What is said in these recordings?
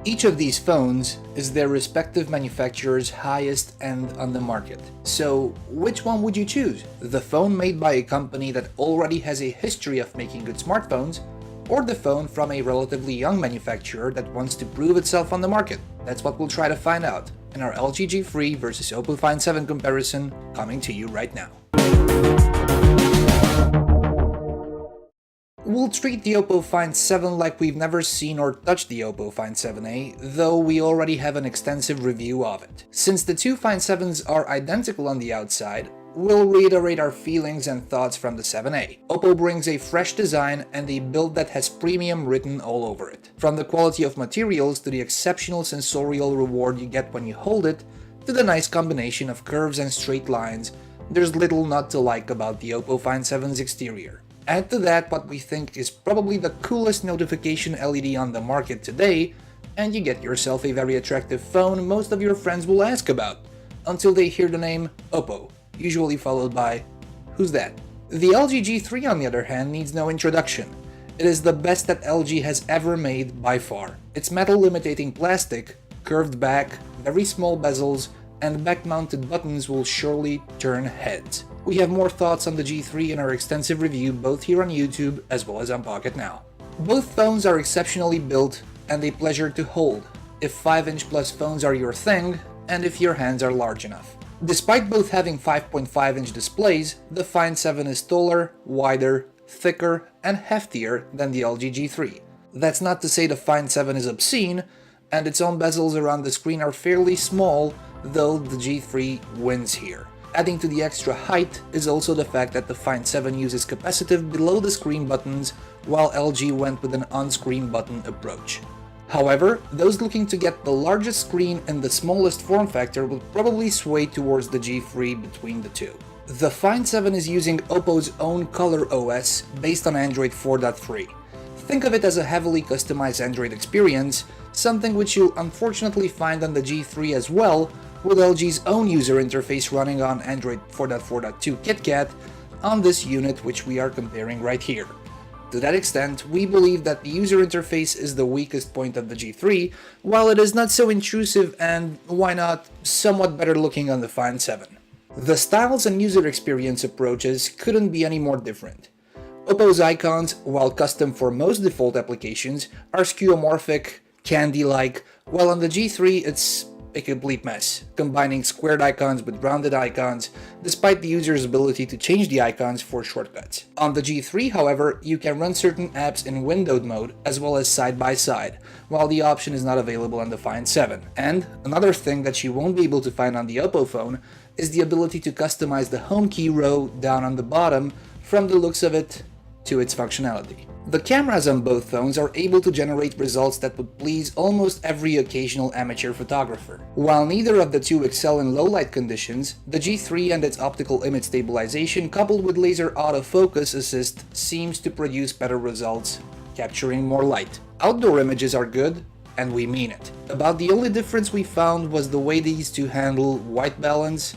Each of these phones is their respective manufacturer's highest end on the market. So which one would you choose? The phone made by a company that already has a history of making good smartphones, or the phone from a relatively young manufacturer that wants to prove itself on the market? That's what we'll try to find out in our LG G3 versus Oppo Find 7 comparison, coming to you right now. We'll treat the Oppo Find 7 like we've never seen or touched the Oppo Find 7a, though we already have an extensive review of it. Since the two Find 7s are identical on the outside, we'll reiterate our feelings and thoughts from the 7a. Oppo brings a fresh design and a build that has premium written all over it. From the quality of materials to the exceptional sensorial reward you get when you hold it, to the nice combination of curves and straight lines, there's little not to like about the Oppo Find 7's exterior. Add to that what we think is probably the coolest notification LED on the market today, and you get yourself a very attractive phone most of your friends will ask about, until they hear the name Oppo, usually followed by, "Who's that?" The LG G3 on the other hand needs no introduction. It is the best that LG has ever made by far. Its metal imitating plastic, curved back, very small bezels, and back-mounted buttons will surely turn heads. We have more thoughts on the G3 in our extensive review both here on YouTube as well as on Pocket Now. Both phones are exceptionally built and a pleasure to hold, if 5-inch plus phones are your thing, and if your hands are large enough. Despite both having 5.5-inch displays, the Find 7 is taller, wider, thicker, and heftier than the LG G3. That's not to say the Find 7 is obscene, and its own bezels around the screen are fairly small, though the G3 wins here. Adding to the extra height is also the fact that the Find 7 uses capacitive below-the-screen buttons, while LG went with an on-screen button approach. However, those looking to get the largest screen in the smallest form factor will probably sway towards the G3 between the two. The Find 7 is using Oppo's own Color OS based on Android 4.3. Think of it as a heavily customized Android experience, something which you'll unfortunately find on the G3 as well, with LG's own user interface running on Android 4.4.2 KitKat on this unit which we are comparing right here. To that extent, we believe that the user interface is the weakest point of the G3, while it is not so intrusive and, why not, somewhat better looking on the Find 7. The styles and user experience approaches couldn't be any more different. Oppo's icons, while custom for most default applications, are skeuomorphic, candy-like, while on the G3 it's a complete mess, combining squared icons with rounded icons, despite the user's ability to change the icons for shortcuts. On the G3, however, you can run certain apps in windowed mode as well as side-by-side, while the option is not available on the Find 7. And another thing that you won't be able to find on the Oppo phone is the ability to customize the home key row down on the bottom, from the looks of it, to its functionality. The cameras on both phones are able to generate results that would please almost every occasional amateur photographer. While neither of the two excel in low-light conditions, the G3 and its optical image stabilization coupled with laser autofocus assist seems to produce better results, capturing more light. Outdoor images are good, and we mean it. About the only difference we found was the way these two handle white balance,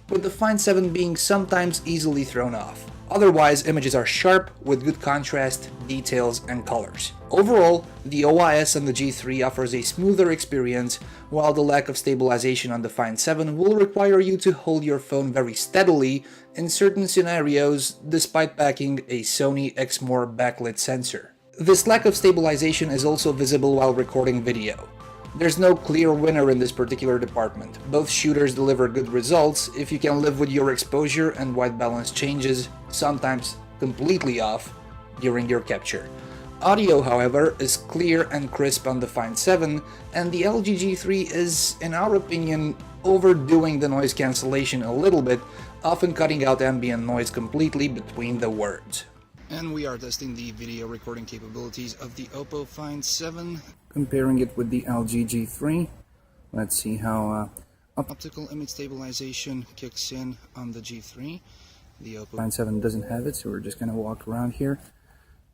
with the Find 7 being sometimes easily thrown off. Otherwise, images are sharp, with good contrast, details, and colors. Overall, the OIS on the G3 offers a smoother experience, while the lack of stabilization on the Find 7 will require you to hold your phone very steadily in certain scenarios, despite packing a Sony Exmor backlit sensor. This lack of stabilization is also visible while recording video. There's no clear winner in this particular department. Both shooters deliver good results if you can live with your exposure and white balance changes, sometimes completely off, during your capture. Audio, however, is clear and crisp on the Find 7, and the LG G3 is, in our opinion, overdoing the noise cancellation a little bit, often cutting out ambient noise completely between the words. And we are testing the video recording capabilities of the Oppo Find 7, comparing it with the LG G3. Let's see how optical image stabilization kicks in on the G3. The Oppo Find 7 doesn't have it, so we're just going to walk around here.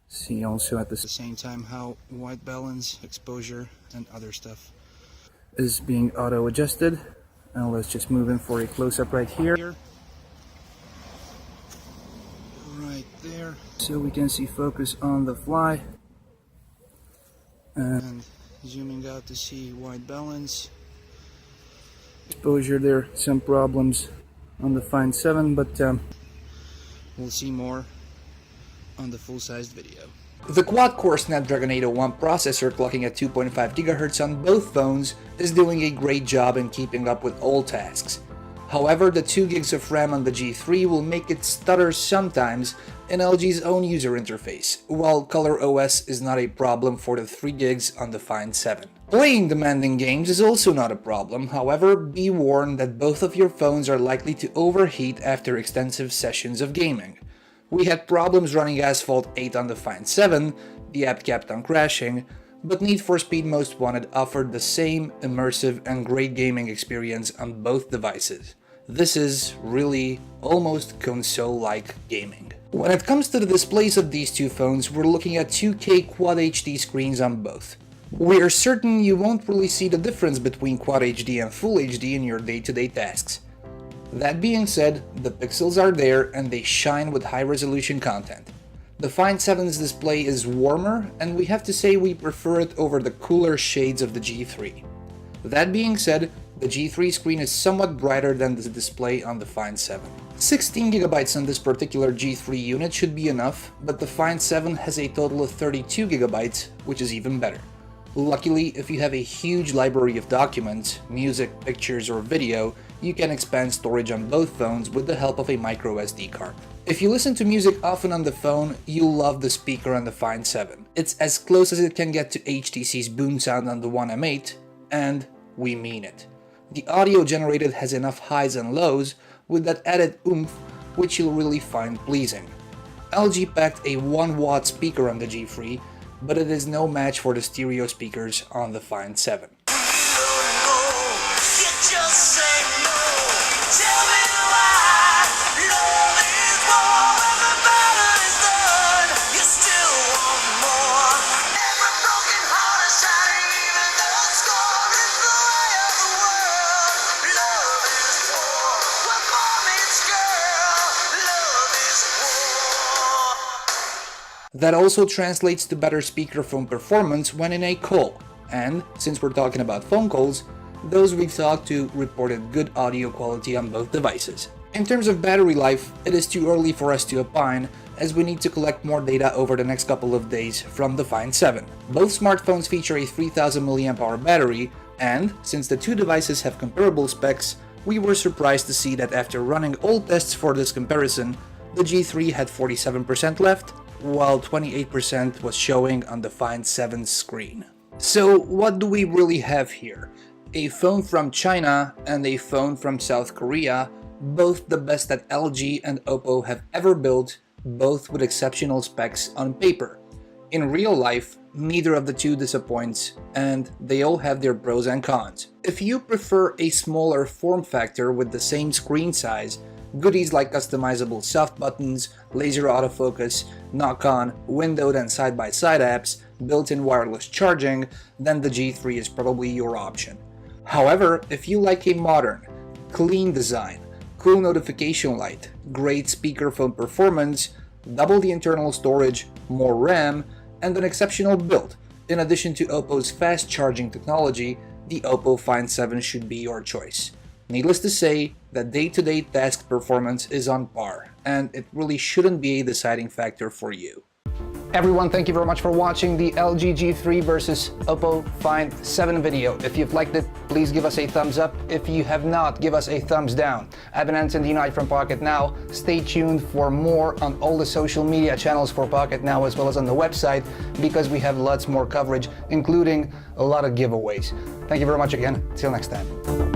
See also at the same time how white balance, exposure, and other stuff is being auto-adjusted. Now let's just move in for a close-up right here. Right there. So we can see focus on the fly. And Zooming out to see white balance. Exposure, there are some problems on the Find 7, but we'll see more on the full-sized video. The quad-core Snapdragon 801 processor clocking at 2.5 GHz on both phones is doing a great job in keeping up with all tasks. However, the 2 gigs of RAM on the G3 will make it stutter sometimes in LG's own user interface, while ColorOS is not a problem for the 3 gigs on the Find 7. Playing demanding games is also not a problem, however, be warned that both of your phones are likely to overheat after extensive sessions of gaming. We had problems running Asphalt 8 on the Find 7, the app kept on crashing, but Need for Speed Most Wanted offered the same immersive and great gaming experience on both devices. This is really almost console-like gaming. When it comes to the displays of these two phones, we're looking at 2K Quad HD screens on both. We are certain you won't really see the difference between Quad HD and Full HD in your day-to-day tasks. That being said, the pixels are there and they shine with high-resolution content. The Find 7's display is warmer, and we have to say we prefer it over the cooler shades of the G3. That being said, the G3 screen is somewhat brighter than the display on the Find 7. 16GB on this particular G3 unit should be enough, but the Find 7 has a total of 32GB, which is even better. Luckily, if you have a huge library of documents, music, pictures, or video, you can expand storage on both phones with the help of a microSD card. If you listen to music often on the phone, you'll love the speaker on the Find 7. It's as close as it can get to HTC's boom sound on the One M8, and we mean it. The audio generated has enough highs and lows with that added oomph, which you'll really find pleasing. LG packed a 1-watt speaker on the G3, but it is no match for the stereo speakers on the Find 7. That also translates to better speakerphone performance when in a call, and since we're talking about phone calls, those we've talked to reported good audio quality on both devices. In terms of battery life, it is too early for us to opine, as we need to collect more data over the next couple of days from the Find 7. Both smartphones feature a 3000 mAh battery, and since the two devices have comparable specs, we were surprised to see that after running all tests for this comparison, the G3 had 47% left, while 28% was showing on the Find 7's screen. So what do we really have here? A phone from China and a phone from South Korea, both the best that LG and Oppo have ever built, both with exceptional specs on paper. In real life, neither of the two disappoints, and they all have their pros and cons. If you prefer a smaller form factor with the same screen size, goodies like customizable soft buttons, laser autofocus, knock-on, windowed and side-by-side apps, built-in wireless charging, then the G3 is probably your option. However, if you like a modern, clean design, cool notification light, great speakerphone performance, double the internal storage, more RAM, and an exceptional build, in addition to Oppo's fast charging technology, the Oppo Find 7 should be your choice. Needless to say, that day-to-day task performance is on par, and it really shouldn't be a deciding factor for you. Everyone, thank you very much for watching the LG G3 versus Oppo Find 7 video. If you've liked it, please give us a thumbs up. If you have not, give us a thumbs down. I've been Anthony Knight from Pocket Now. Stay tuned for more on all the social media channels for Pocket Now, as well as on the website, because we have lots more coverage, including a lot of giveaways. Thank you very much again. Till next time.